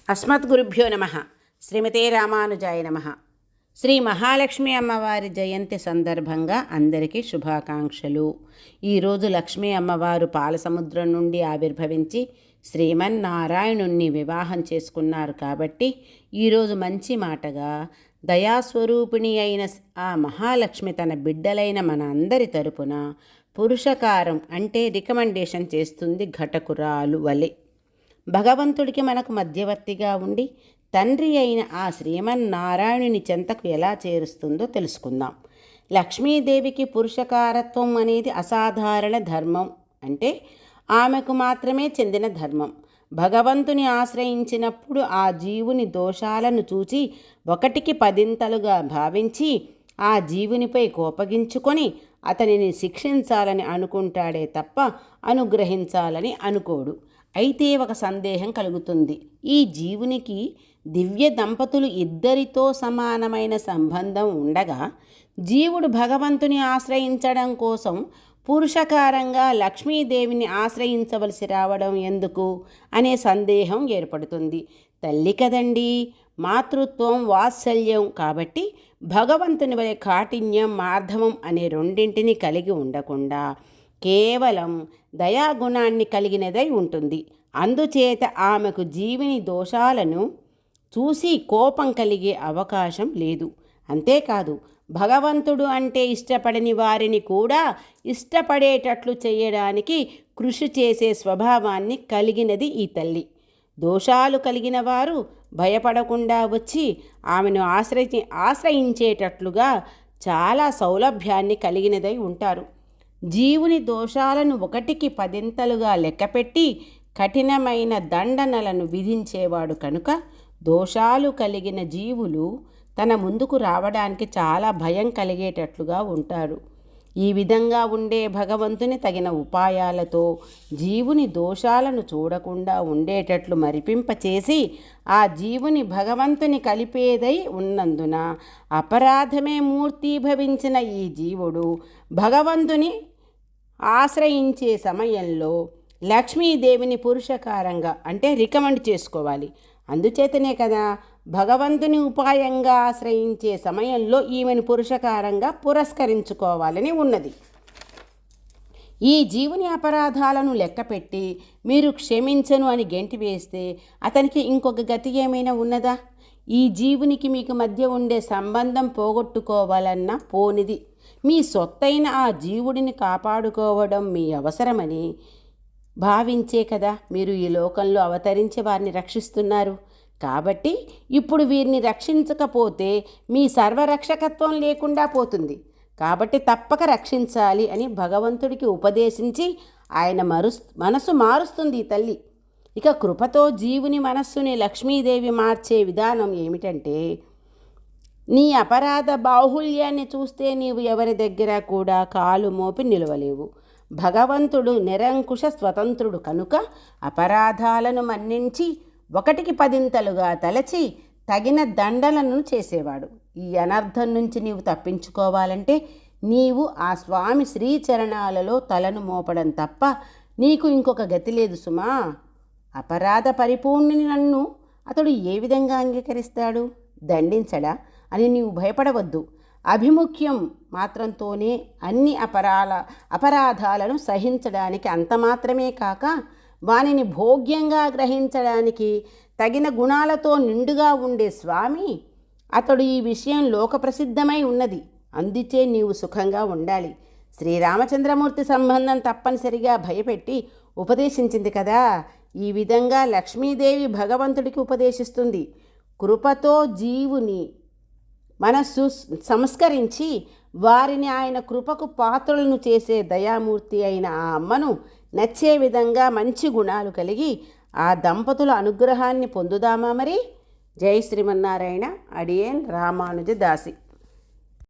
అస్మద్గురుభ్యో నమః. శ్రీమతే రామానుజాయ నమః. శ్రీ మహాలక్ష్మి అమ్మవారి జయంతి సందర్భంగా అందరికీ శుభాకాంక్షలు. ఈరోజు లక్ష్మీ అమ్మవారు పాలసముద్రం నుండి ఆవిర్భవించి శ్రీమన్నారాయణుణ్ణి వివాహం చేసుకున్నారు కాబట్టి ఈరోజు మంచి మాటగా దయాస్వరూపిణి అయిన ఆ మహాలక్ష్మి తన బిడ్డలైన మన అందరి తరపున పురుషకారం అంటే రికమెండేషన్ చేస్తుంది ఘటకురాలు వలె. భగవంతుడికి మనకు మధ్యవర్తిగా ఉండి తండ్రి అయిన ఆ శ్రీమన్నారాయణుని చెంతకు ఎలా చేరుస్తుందో తెలుసుకుందాం. లక్ష్మీదేవికి పురుషకారత్వం అనేది అసాధారణ ధర్మం, అంటే ఆమెకు మాత్రమే చెందిన ధర్మం. భగవంతుని ఆశ్రయించినప్పుడు ఆ జీవుని దోషాలను చూచి ఒకటికి పదింతలుగా భావించి ఆ జీవునిపై కోపగించుకొని అతనిని శిక్షించాలని అనుకుంటాడే తప్ప అనుగ్రహించాలని అనుకోడు. అయితే ఒక సందేహం కలుగుతుంది. ఈ జీవునికి దివ్య దంపతులు ఇద్దరితో సమానమైన సంబంధం ఉండగా జీవుడు భగవంతుని ఆశ్రయించడం కోసం పురుషకారంగా లక్ష్మీదేవిని ఆశ్రయించవలసి రావడం ఎందుకు అనే సందేహం ఏర్పడుతుంది. తల్లి కదండి, మాతృత్వం వాత్సల్యం కాబట్టి భగవంతుని వలె కాఠిన్యం మార్ధవం అనే రెండింటిని కలిగి ఉండకుండా కేవలం దయాగుణాన్ని కలిగినదై ఉంటుంది. అందుచేత ఆమెకు జీవిని దోషాలను చూసి కోపం కలిగే అవకాశం లేదు. అంతేకాదు, భగవంతుడు అంటే ఇష్టపడని వారిని కూడా ఇష్టపడేటట్లు చేయడానికి కృషి చేసే స్వభావాన్ని కలిగినది ఈ తల్లి. దోషాలు కలిగిన వారు భయపడకుండా వచ్చి ఆమెను ఆశ్రయించేటట్లుగా చాలా సౌలభ్యాన్ని కలిగినదై ఉంటారు. జీవుని దోషాలను ఒకటికి పదింతలుగా లెక్కపెట్టి కఠినమైన దండనలను విధించేవాడు కనుక దోషాలు కలిగిన జీవులు తన ముందుకు రావడానికి చాలా భయం కలిగేటట్లుగా ఉంటారు. ఈ విధంగా ఉండే భగవంతుని తగిన ఉపాయాలతో జీవుని దోషాలను చూడకుండా ఉండేటట్లు మరిపింపచేసి ఆ జీవుని భగవంతుని కలిపేదై ఉన్నందున అపరాధమే మూర్తీభవించిన ఈ జీవుడు భగవంతుని ఆశ్రయించే సమయంలో లక్ష్మీదేవిని పురుషకారంగా అంటే రికమెండ్ చేసుకోవాలి. అందుచేతనే కదా భగవంతుని ఉపాయంగా ఆశ్రయించే సమయంలో ఈమెను పురుషకారంగా పురస్కరించుకోవాలని ఉన్నది. ఈ జీవుని అపరాధాలను లెక్కపెట్టి మీరు క్షమించను అని గెంటి వేస్తే అతనికి ఇంకొక గతి ఏమైనా ఉన్నదా? ఈ జీవునికి మీకు మధ్య ఉండే సంబంధం పోగొట్టుకోవాలన్నా పోనిది. మీ సొత్తైన ఆ జీవుడిని కాపాడుకోవడం మీ అవసరమని భావించే కదా మీరు ఈ లోకంలో అవతరించి వారిని రక్షిస్తున్నారు. కాబట్టి ఇప్పుడు వీరిని రక్షించకపోతే మీ సర్వరక్షకత్వం లేకుండా పోతుంది. కాబట్టి తప్పక రక్షించాలి అని భగవంతుడికి ఉపదేశించి ఆయన మనసు మారుస్తుంది ఈ తల్లి. ఇక కృపతో జీవుని మనస్సుని లక్ష్మీదేవి మార్చే విధానం ఏమిటంటే, నీ అపరాధ బాహుళ్యాన్ని చూస్తే నీవు ఎవరి దగ్గర కూడా కాలు మోపి నిలవలేవు. భగవంతుడు నిరంకుశ స్వతంత్రుడు కనుక అపరాధాలను మన్నించి ఒకటికి పదింతలుగా తలచి తగిన దండలను చేసేవాడు. ఈ అనర్థం నుంచి నీవు తప్పించుకోవాలంటే నీవు ఆ స్వామి శ్రీచరణాలలో తలను మోపడం తప్ప నీకు ఇంకొక గతి లేదు సుమా. అపరాధ పరిపూర్ణుని నన్ను అతడు ఏ విధంగా అంగీకరిస్తాడు? దండించడా అని నీవు భయపడవద్దు. అభిముఖ్యం మాత్రంతోనే అన్ని అపరాధాలను సహించడానికి అంత మాత్రమే కాక వానిని భోగ్యంగా గ్రహించడానికి తగిన గుణాలతో నిండుగా ఉండే స్వామి అతడు ఈ విషయం లోకప్రసిద్ధమై ఉన్నది. అందుచే నీవు సుఖంగా ఉండాలి. శ్రీరామచంద్రమూర్తి సంబంధం తప్పనిసరిగా భయపెట్టి ఉపదేశించింది కదా. ఈ విధంగా లక్ష్మీదేవి భగవంతుడికి ఉపదేశిస్తుంది. కృపతో జీవుని మనస్సు సంస్కరించి వారిని ఆయన కృపకు పాత్రలను చేసే దయామూర్తి అయిన ఆ అమ్మను నచ్చే విధంగా మంచి గుణాలు కలిగి ఆ దంపతుల అనుగ్రహాన్ని పొందుదామా మరి? జై శ్రీమన్నారాయణ. అడియేన్ రామానుజదాసి.